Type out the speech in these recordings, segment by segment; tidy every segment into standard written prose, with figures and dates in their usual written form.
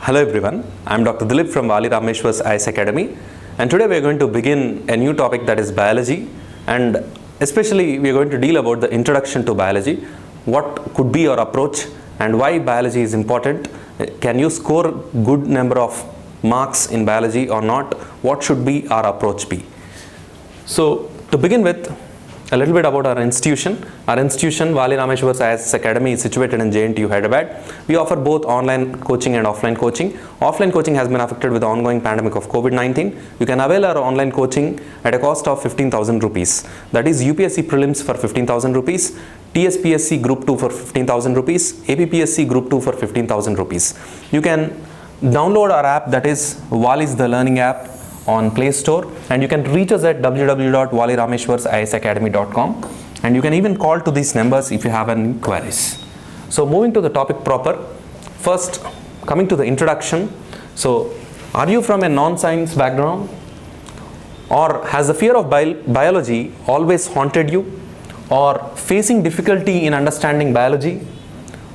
Hello everyone, I am Dr. Dilip from Vali Rameshwar's IS Academy, and today we are going to begin a new topic, that is biology, and especially we are going to deal about the introduction to biology, what could be your approach and why biology is important. Can you score good number of marks in biology or not? What should be our approach be? So to begin with, a little bit about our institution. Our institution, Vali Rameshwar's IS Academy, is situated in JNTU, Hyderabad. We offer both online coaching and offline coaching. Offline coaching has been affected with the ongoing pandemic of COVID-19. You can avail our online coaching at a cost of 15,000 rupees. That is UPSC prelims for 15,000 rupees, TSPSC Group 2 for 15,000 rupees, APPSC Group 2 for 15,000 rupees. You can download our app, that is Vali's the Learning app, on Play Store, and you can reach us at www.valirameshwarsisacademy.com, and you can even call to these numbers if you have any queries. So moving to the topic proper, first coming to the introduction. So are you from a non-science background, or has the fear of biology always haunted you, or facing difficulty in understanding biology,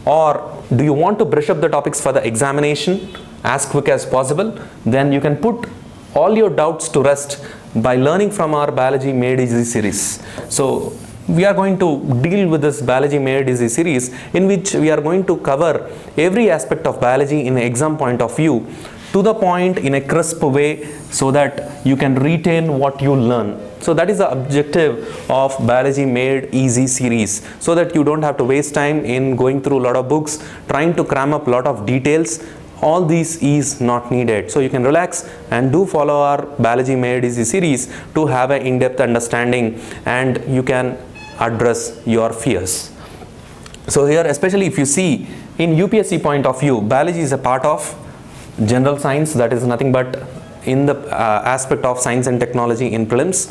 or do you want to brush up the topics for the examination as quick as possible? Then you can put all your doubts to rest by learning from our Biology Made Easy series. So we are going to deal with this Biology Made Easy series, in which we are going to cover every aspect of biology in an exam point of view, to the point, in a crisp way, so that you can retain what you learn. So that is the objective of Biology Made Easy series, so that you don't have to waste time in going through a lot of books, trying to cram up a lot of details. All these is not needed. So you can relax and do follow our Biology Made Easy series to have an in-depth understanding, and you can address your fears. So here, especially if you see in UPSC point of view, biology is a part of general science, that is nothing but in the aspect of science and technology in prelims,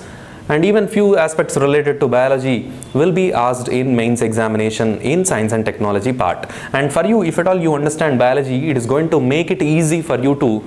and even few aspects related to biology will be asked in mains examination in science and technology part. And for you, if at all you understand biology, it is going to make it easy for you to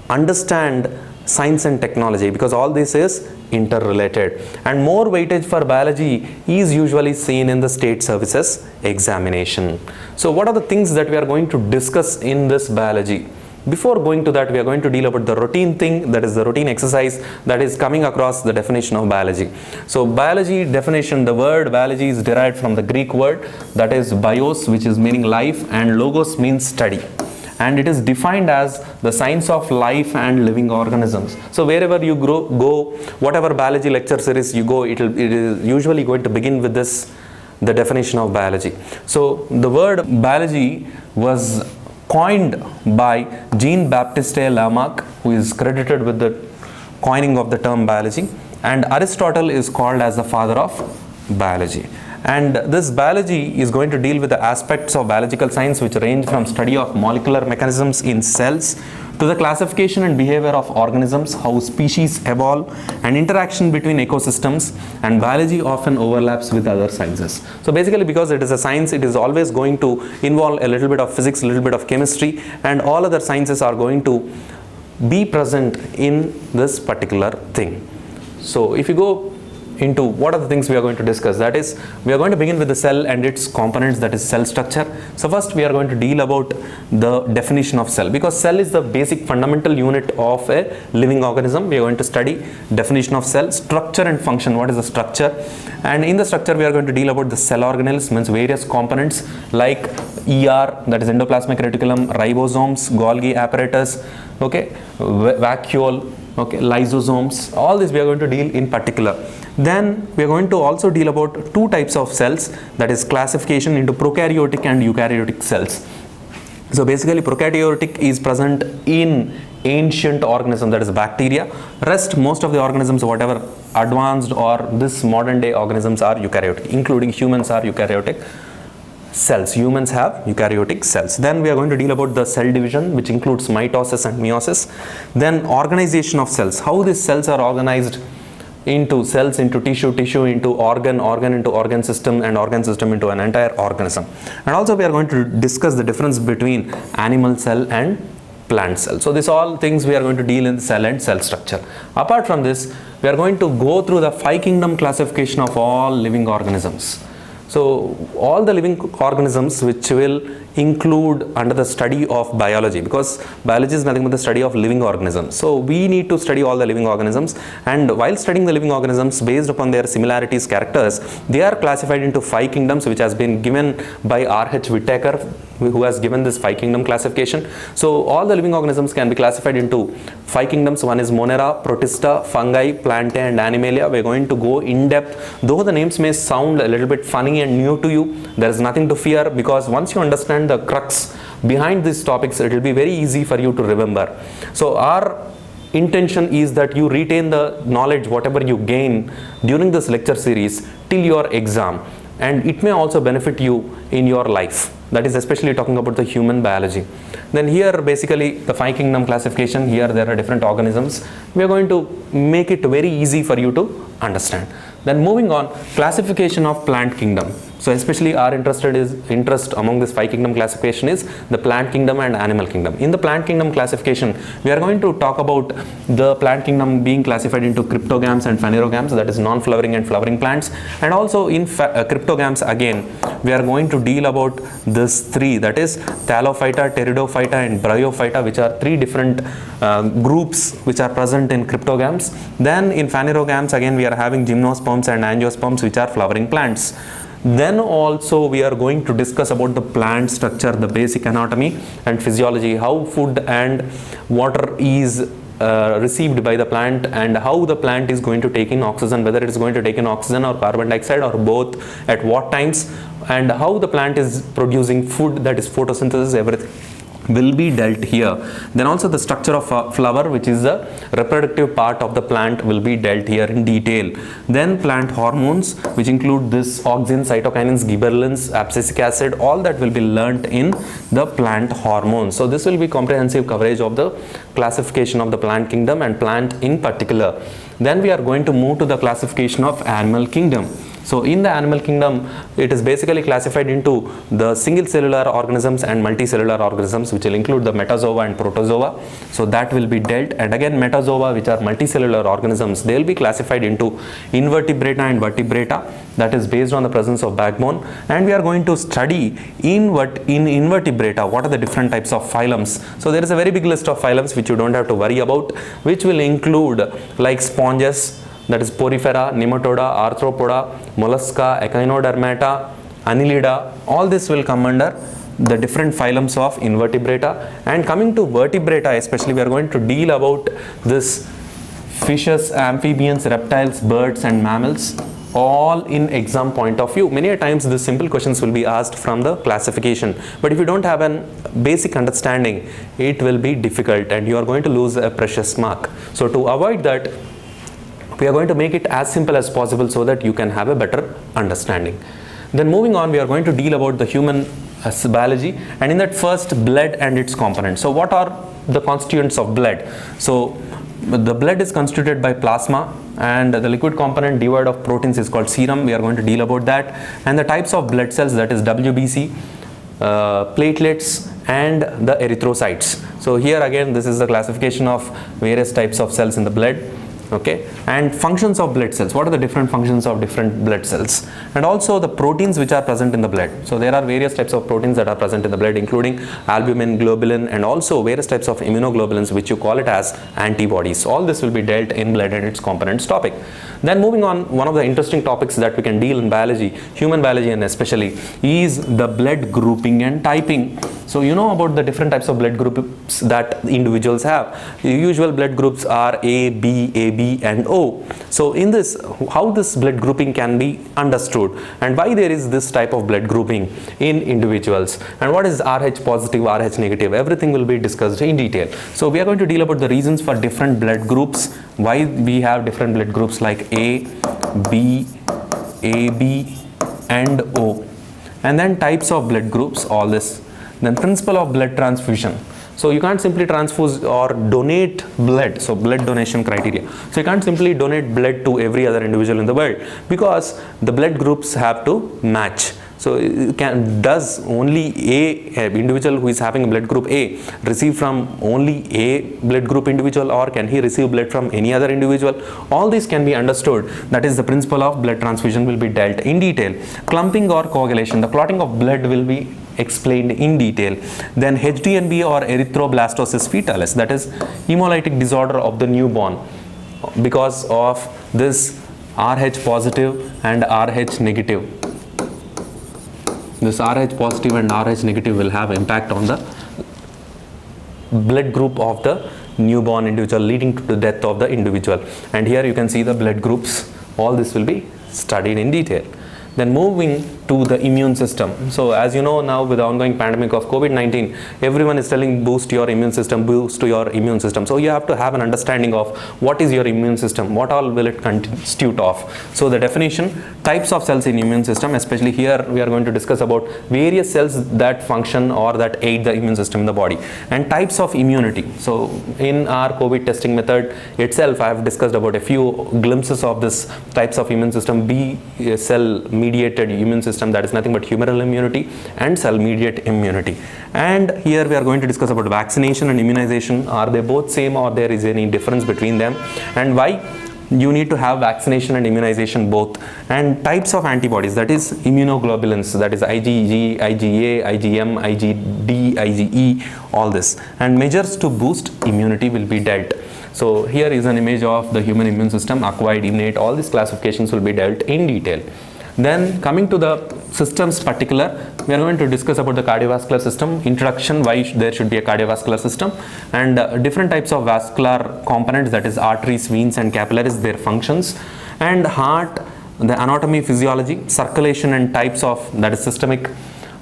understand science and technology, because all this is interrelated. And more weightage for biology is usually seen in the state services examination. So what are the things that we are going to discuss in this biology? Before going to that, we are going to deal about the routine thing, that is the routine exercise that is coming across the definition of biology. So biology definition, the word biology is derived from the Greek word, that is bios, which is meaning life, and logos means study. And it is defined as the science of life and living organisms. So wherever you go, whatever biology lecture series you go, it is usually going to begin with this, the definition of biology. So the word biology was coined by Jean-Baptiste Lamarck, who is credited with the coining of the term biology, and Aristotle is called as the father of biology. And this biology is going to deal with the aspects of biological science which range from study of molecular mechanisms in cells to the classification and behavior of organisms, how species evolve, and interaction between ecosystems. And biology often overlaps with other sciences. So basically, because it is a science, it is always going to involve a little bit of physics, a little bit of chemistry, and all other sciences are going to be present in this particular thing. So if you go into what are the things we are going to discuss, that is, we are going to begin with the cell and its components, that is cell structure. So first we are going to deal about the definition of cell, because cell is the basic fundamental unit of a living organism. We are going to study definition of cell, structure and function, what is the structure, and in the structure we are going to deal about the cell organelles, means various components like ER, that is endoplasmic reticulum, ribosomes, Golgi apparatus, okay, vacuole, okay, lysosomes, all this we are going to deal in particular. Then we are going to also deal about two types of cells, that is classification into prokaryotic and eukaryotic cells. So basically prokaryotic is present in ancient organism, that is bacteria. Rest, most of the organisms, whatever advanced or this modern day organisms, are eukaryotic, including humans are eukaryotic cells. Humans have eukaryotic cells. Then we are going to deal about the cell division, which includes mitosis and meiosis. Then organization of cells, how these cells are organized into cells, into tissue, tissue into organ, organ into organ system, and organ system into an entire organism. And also we are going to discuss the difference between animal cell and plant cell. So these all things we are going to deal in cell and cell structure. Apart from this, we are going to go through the 5 kingdom classification of all living organisms. So all the living organisms which will include under the study of biology, because biology is nothing but the study of living organisms. So we need to study all the living organisms, and while studying the living organisms based upon their similarities, characters, they are classified into 5 kingdoms, which has been given by R.H. Whittaker, who has given this 5 kingdom classification. So all the living organisms can be classified into 5 kingdoms. One is Monera, Protista, Fungi, Plantae and Animalia. We're going to go in depth. Though the names may sound a little bit funny and new to you, there is nothing to fear, because once you understand the crux behind these topics, it will be very easy for you to remember. So our intention is that you retain the knowledge whatever you gain during this lecture series till your exam, and it may also benefit you in your life. That is especially talking about the human biology. Then here basically the 5 kingdom classification, here there are different organisms. We are going to make it very easy for you to understand. Then moving on, classification of plant kingdom. So especially our interest among this 5 kingdom classification is the plant kingdom and animal kingdom. In the plant kingdom classification, we are going to talk about the plant kingdom being classified into cryptogams and phanerogams, that is non-flowering and flowering plants. And also in cryptogams, again we are going to deal about this 3, that is Thallophyta, Pteridophyta and Bryophyta, which are 3 different groups which are present in cryptogams. Then in phanerogams, again we are having gymnosperms and angiosperms, which are flowering plants. Then also we are going to discuss about the plant structure, the basic anatomy and physiology, how food and water is received by the plant, and how the plant is going to take in oxygen, whether it is going to take in oxygen or carbon dioxide or both, at what times, and how the plant is producing food, that is photosynthesis, everything will be dealt here. Then also the structure of a flower, which is the reproductive part of the plant, will be dealt here in detail. Then plant hormones, which include this auxin, cytokinins, gibberellins, abscisic acid, all that will be learnt in the plant hormones. So this will be comprehensive coverage of the classification of the plant kingdom and plant in particular. Then we are going to move to the classification of animal kingdom. So in the animal kingdom, it is basically classified into the single cellular organisms and multicellular organisms, which will include the metazoa and protozoa. So that will be dealt. And again, metazoa, which are multicellular organisms, they will be classified into invertebrata and vertebrata, that is based on the presence of backbone. And we are going to study in invertebrata what are the different types of phylums. So there is a very big list of phylums which you don't have to worry about, which will include like sponges, that is Porifera, Nematoda, Arthropoda, Mollusca, Echinodermata, Annelida. All this will come under the different phylums of invertebrata. And coming to vertebrata especially, we are going to deal about this fishes, amphibians, reptiles, birds and mammals, all in exam point of view. Many a times the simple questions will be asked from the classification, but if you don't have a basic understanding, it will be difficult and you are going to lose a precious mark. So to avoid that, we are going to make it as simple as possible so that you can have a better understanding. Then moving on, we are going to deal about the human biology, and in that first, blood and its components. So what are the constituents of blood? So the blood is constituted by plasma, and the liquid component devoid of proteins is called serum. We are going to deal about that. And the types of blood cells, that is WBC, platelets and the erythrocytes. So here again, this is the classification of various types of cells in the blood. Okay, and functions of blood cells. What are the different functions of different blood cells? And also the proteins which are present in the blood. So there are various types of proteins that are present in the blood, including albumin, globulin, and also various types of immunoglobulins, which you call it as antibodies. All this will be dealt in blood and its components topic. Then moving on, one of the interesting topics that we can deal in biology, human biology and especially, is the blood grouping and typing. So you know about the different types of blood groups that individuals have. The usual blood groups are A, B, AB and O. So in this, how this blood grouping can be understood and why there is this type of blood grouping in individuals, and what is Rh positive, Rh negative, everything will be discussed in detail. So we are going to deal about the reasons for different blood groups, why we have different blood groups like A, B, AB and O, and then types of blood groups, all this. Then principle of blood transfusion. So you can't simply transfuse or donate blood. So blood donation criteria. So you can't simply donate blood to every other individual in the world, because the blood groups have to match. So does only a individual who is having a blood group A receive from only a blood group individual, or can he receive blood from any other individual? All this can be understood. That is the principle of blood transfusion will be dealt in detail. Clumping or coagulation, the clotting of blood will be explained in detail. Then HDNB or erythroblastosis fetalis, that is hemolytic disorder of the newborn, because of this Rh positive and Rh negative. This Rh positive and Rh negative will have impact on the blood group of the newborn individual, leading to the death of the individual. And here you can see the blood groups. All this will be studied in detail. Then moving to the immune system. So as you know now, with the ongoing pandemic of COVID-19, everyone is telling boost your immune system, boost your immune system. So you have to have an understanding of what is your immune system, what all will it constitute of. So the definition, types of cells in immune system, especially here we are going to discuss about various cells that function or that aid the immune system in the body, and types of immunity. So in our COVID testing method itself, I have discussed about a few glimpses of this types of immune system. B cell mediated immune system, that is nothing but humoral immunity, and cell mediated immunity. And here we are going to discuss about vaccination and immunization. Are they both same, or there is any difference between them, and why you need to have vaccination and immunization both? And types of antibodies, that is immunoglobulins, that is IgG, IgA, IgM, IgD, IgE, all this. And measures to boost immunity will be dealt. So here is an image of the human immune system, acquired, innate, all these classifications will be dealt in detail. Then coming to the systems particular, we are going to discuss about the cardiovascular system, introduction, why there should be a cardiovascular system, and different types of vascular components, that is arteries, veins and capillaries, their functions, and heart, the anatomy, physiology, circulation and types of, that is systemic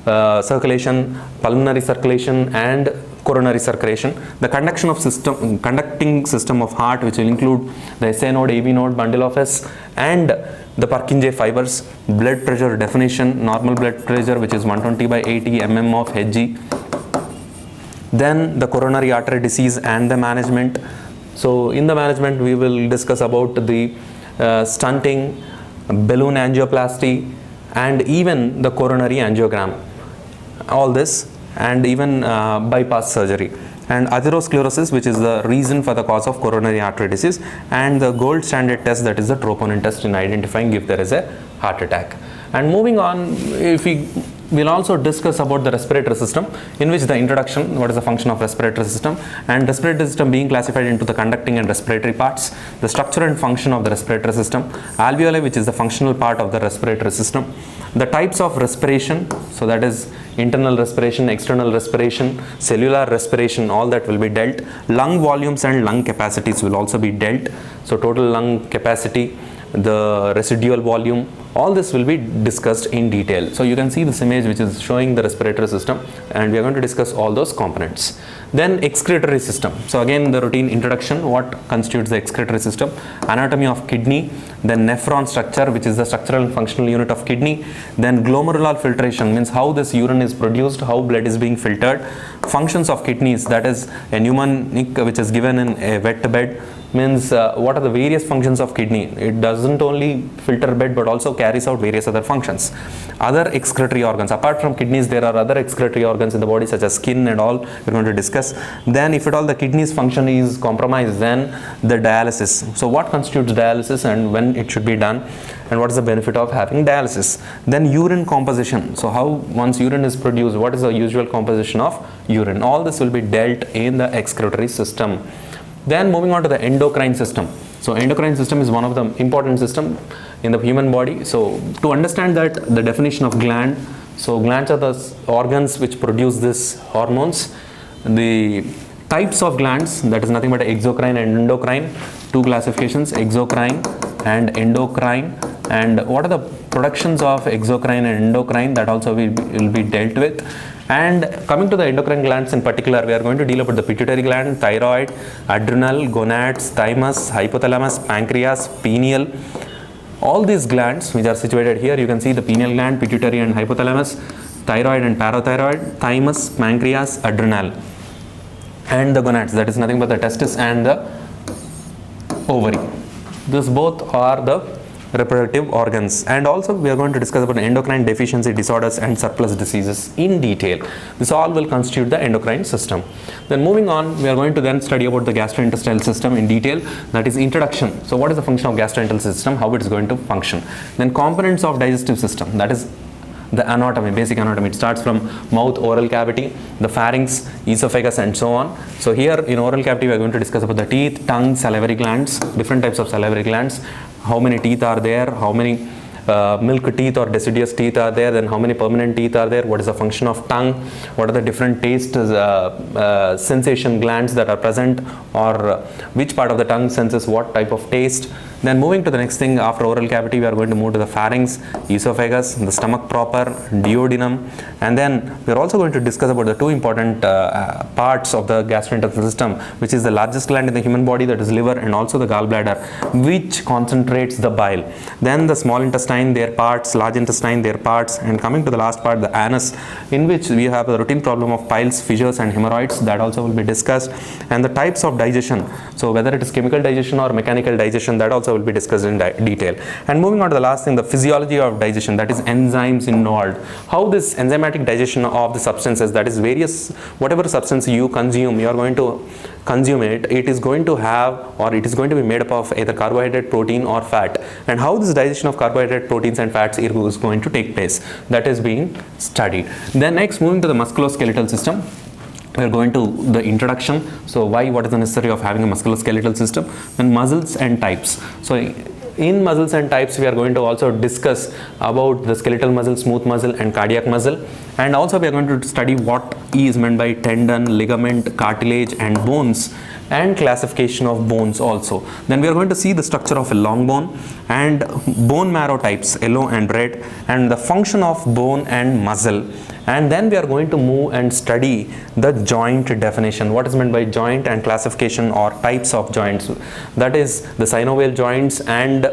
circulation, pulmonary circulation and coronary circulation, the conducting system of heart, which will include the SA node, AV node, bundle of S, and the Purkinje fibers, blood pressure definition, normal blood pressure, which is 120/80 mm of Hg. Then the coronary artery disease and the management. So in the management, we will discuss about the stenting, balloon angioplasty, and even the coronary angiogram, all this, and even bypass surgery, and atherosclerosis, which is the reason for the cause of coronary artery disease, and the gold standard test, that is the troponin test, in identifying if there is a heart attack. And moving on, if we will also discuss about the respiratory system, in which the introduction, what is the function of respiratory system, and respiratory system being classified into the conducting and respiratory parts, the structure and function of the respiratory system, alveoli, which is the functional part of the respiratory system, the types of respiration, so that is internal respiration, external respiration, cellular respiration, all that will be dealt. Lung volumes and lung capacities will also be dealt. So total lung capacity, the residual volume, all this will be discussed in detail. So you can see this image which is showing the respiratory system, and we are going to discuss all those components. Then excretory system. So again, the routine introduction, what constitutes the excretory system, anatomy of kidney, then nephron structure, which is the structural and functional unit of kidney, then glomerular filtration, means how this urine is produced, how blood is being filtered, functions of kidneys, that is a mnemonic which is given in a wet bed, means what are the various functions of kidney. It doesn't only filter blood but also carries out various other functions. Other excretory organs, apart from kidneys, there are other excretory organs in the body such as skin and all, we're going to discuss. Then if at all the kidneys function is compromised, then the dialysis. So what constitutes dialysis and when it should be done, and what is the benefit of having dialysis. Then urine composition. So how once urine is produced, what is the usual composition of urine. All this will be dealt in the excretory system. Then moving on to the endocrine system. So endocrine system is one of the important system in the human body. So to understand that, the definition of gland. So glands are the organs which produce these hormones. The types of glands, that is nothing but exocrine and endocrine. Two classifications, exocrine and endocrine. And what are the productions of exocrine and endocrine, that also will be dealt with. And coming to the endocrine glands in particular, we are going to deal about the pituitary gland, thyroid, adrenal, gonads, thymus, hypothalamus, pancreas, pineal. All these glands which are situated here, you can see the pineal gland, pituitary and hypothalamus, thyroid and parathyroid, thymus, pancreas, adrenal, and the gonads, that is nothing but the testis and the ovary. These both are the reproductive organs. And also we are going to discuss about endocrine deficiency disorders and surplus diseases in detail. This all will constitute the endocrine system. Then moving on, we are going to then study about the gastrointestinal system in detail, that is introduction. So what is the function of gastrointestinal system, how it is going to function. Then components of digestive system, that is the anatomy, basic anatomy. It starts from mouth, oral cavity, the pharynx, esophagus, and so on. So here in oral cavity we are going to discuss about the teeth, tongue, salivary glands, different types of salivary glands, how many teeth are there, how many milk teeth or deciduous teeth are there, then how many permanent teeth are there, what is the function of tongue, what are the different taste sensation glands that are present, or which part of the tongue senses what type of taste. Then moving to the next thing, after oral cavity we are going to move to the pharynx, esophagus, the stomach proper, duodenum, and then we are also going to discuss about the two important parts of the gastrointestinal system, which is the largest gland in the human body, that is liver, and also the gallbladder, which concentrates the bile. Then the small intestine, their parts, large intestine, their parts, and coming to the last part, the anus, in which we have the routine problem of piles, fissures, and hemorrhoids, that also will be discussed, and the types of digestion, so whether it is chemical digestion or mechanical digestion, that also will be discussed in detail. And moving on to the last thing, the physiology of digestion, that is enzymes involved, how this enzymatic digestion of the substances, that is various, whatever substance you consume, you are going to consume it, it is going to have, or it is going to be made up of either carbohydrate, protein, or fat, and how this digestion of carbohydrate, proteins, and fats is going to take place, that is being studied. Then next, moving to the musculoskeletal system, we are going to the introduction. So why, what is the necessity of having a musculoskeletal system, and muscles and types. So in muscles and types we are going to also discuss about the skeletal muscle, smooth muscle, and cardiac muscle, and also we are going to study what is meant by tendon, ligament, cartilage, and bones, and classification of bones also. Then we are going to see the structure of a long bone and bone marrow types, yellow and red, and the function of bone and muscle. And then we are going to move and study the joint definition, what is meant by joint, and classification or types of joints, that is the synovial joints and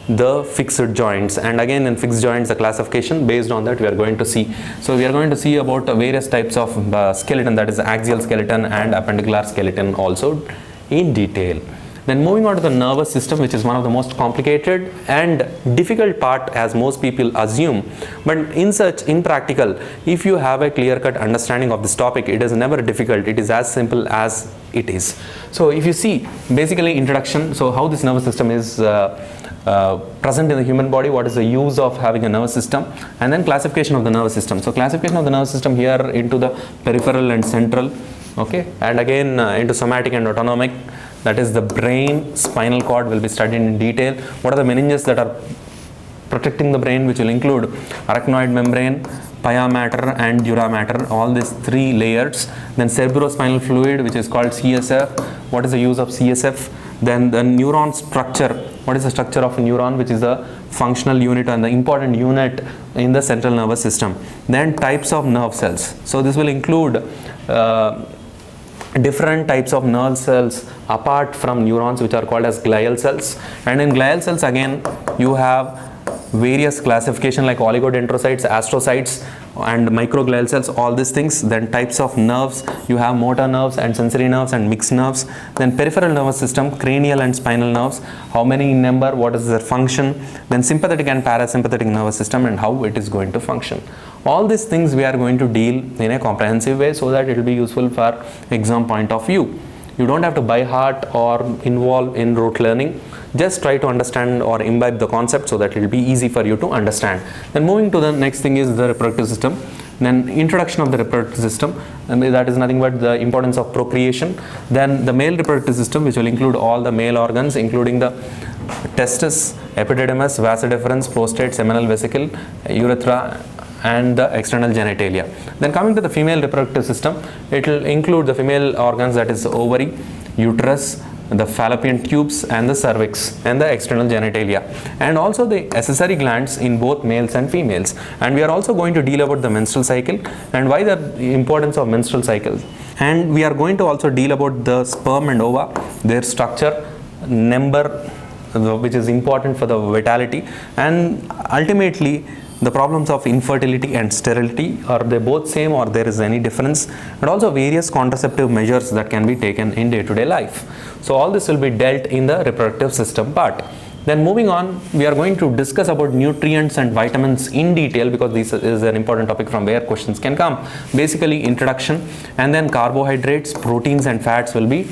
the fixed joints, and again in fixed joints the classification based on that we are going to see. So we are going to see about various types of skeleton, that is axial skeleton and appendicular skeleton also in detail. Then moving on to the nervous system, which is one of the most complicated and difficult part as most people assume, but in practical, if you have a clear-cut understanding of this topic, it is never difficult, it is as simple as it is. So if you see, basically introduction, so how this nervous system is present in the human body, what is the use of having a nervous system, and then classification of the nervous system. So classification of the nervous system here into the peripheral and central, okay, and again into somatic and autonomic, that is the brain, spinal cord will be studied in detail. What are the meninges that are protecting the brain, which will include arachnoid membrane, pia mater, and dura mater, all these three layers. Then cerebrospinal fluid, which is called CSF. What is the use of CSF? Then the neuron structure. What is the structure of a neuron, which is the functional unit and the important unit in the central nervous system. Then types of nerve cells. So this will include different types of nerve cells apart from neurons, which are called as glial cells. And in glial cells again you have various classification like oligodendrocytes, astrocytes, and microglial cells, all these things. Then types of nerves, you have motor nerves and sensory nerves and mixed nerves. Then peripheral nervous system, cranial and spinal nerves, how many in number, what is their function. Then sympathetic and parasympathetic nervous system and how it is going to function. All these things we are going to deal in a comprehensive way so that it will be useful for exam point of view. You don't have to by heart or involve in rote learning. Just try to understand or imbibe the concept so that it will be easy for you to understand. Then moving to the next thing is the reproductive system. Then introduction of the reproductive system, and that is nothing but the importance of procreation. Then the male reproductive system, which will include all the male organs, including the testis, epididymis, vas deferens, prostate, seminal vesicle, urethra, and the external genitalia. Then coming to the female reproductive system, it will include the female organs, that is ovary, uterus, the fallopian tubes, and the cervix, and the external genitalia, and also the accessory glands in both males and females. And we are also going to deal about the menstrual cycle and why the importance of menstrual cycles. And we are going to also deal about the sperm and ova, their structure, number, which is important for the vitality, and ultimately the problems of infertility and sterility, are they both same or there is any difference, and also various contraceptive measures that can be taken in day-to-day life. So all this will be dealt in the reproductive system part. Then moving on, we are going to discuss about nutrients and vitamins in detail, because this is an important topic from where questions can come. Basically introduction, and then carbohydrates, proteins and fats will be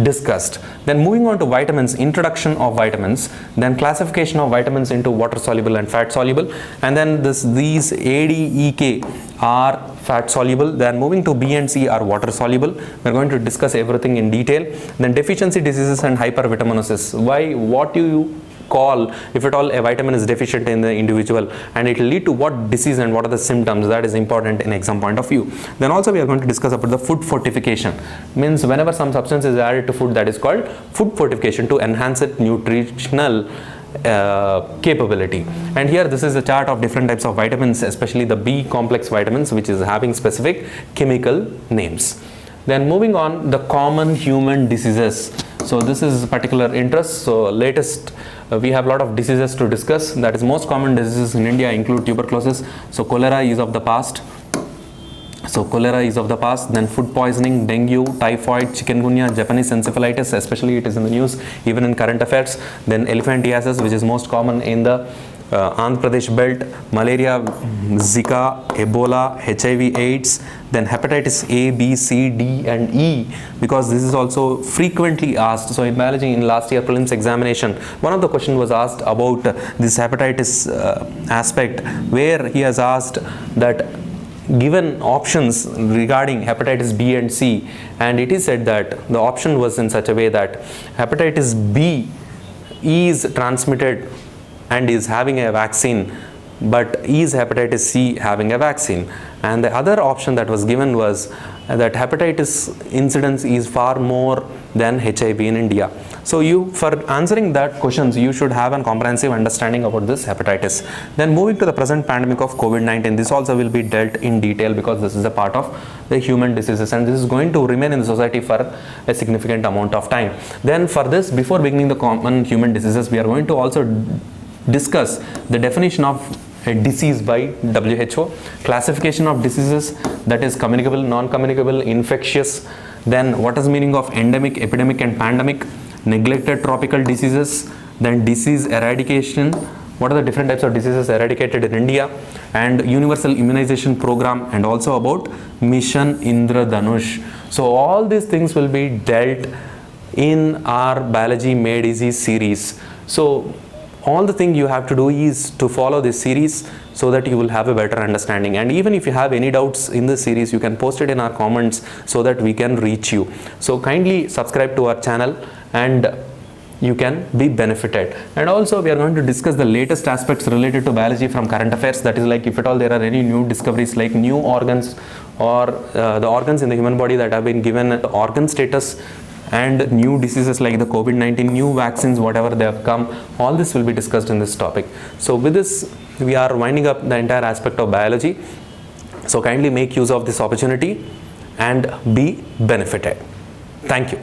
discussed. Then moving on to vitamins, introduction of vitamins, then classification of vitamins into water soluble and fat soluble, and then these A, D, E, K are fat soluble. Then moving to B and C are water soluble. We're going to discuss everything in detail. Then deficiency diseases and hypervitaminosis. Why, what do you call if at all a vitamin is deficient in the individual, and it will lead to what disease and what are the symptoms? That is important in exam point of view. Then also we are going to discuss about the food fortification. Means whenever some substance is added to food, that is called food fortification to enhance its nutritional capability. And here this is a chart of different types of vitamins, especially the B complex vitamins, which is having specific chemical names. Then moving on, the common human diseases. So this is particular interest. So latest we have a lot of diseases to discuss. That is, most common diseases in India include tuberculosis. So cholera is of the past. Then food poisoning, dengue, typhoid, chikungunya, Japanese encephalitis, especially it is in the news, even in current affairs. Then elephantiasis, which is most common in the Andhra Pradesh belt, malaria, Zika, Ebola, HIV, AIDS, then hepatitis A, B, C, D and E, because this is also frequently asked. So in biology, in last year prelims examination, one of the question was asked about this hepatitis aspect, where he has asked that given options regarding hepatitis B and C, and it is said that the option was in such a way that hepatitis B is transmitted and is having a vaccine, but is hepatitis C having a vaccine? And the other option that was given was that hepatitis incidence is far more than HIV in India. So you, for answering that questions, you should have a comprehensive understanding about this hepatitis. Then moving to the present pandemic of COVID-19, this also will be dealt in detail, because this is a part of the human diseases, and this is going to remain in the society for a significant amount of time. Then for this, before beginning the common human diseases, we are going to also discuss the definition of a disease by WHO, classification of diseases, that is communicable, non-communicable, infectious, then what is meaning of endemic, epidemic and pandemic, neglected tropical diseases, then disease eradication, what are the different types of diseases eradicated in India, and universal immunization program, and also about Mission Indradhanush. So all these things will be dealt in our Biology Made Easy series. So all the thing you have to do is to follow this series, so that you will have a better understanding. And even if you have any doubts in this series, you can post it in our comments so that we can reach you. So kindly subscribe to our channel and you can be benefited. And also we are going to discuss the latest aspects related to biology from current affairs. That is, like if at all there are any new discoveries, like new organs or the organs in the human body that have been given organ status, and new diseases like the COVID-19, new vaccines, whatever they have come, all this will be discussed in this topic. So with this, we are winding up the entire aspect of biology. So kindly make use of this opportunity and be benefited. Thank you.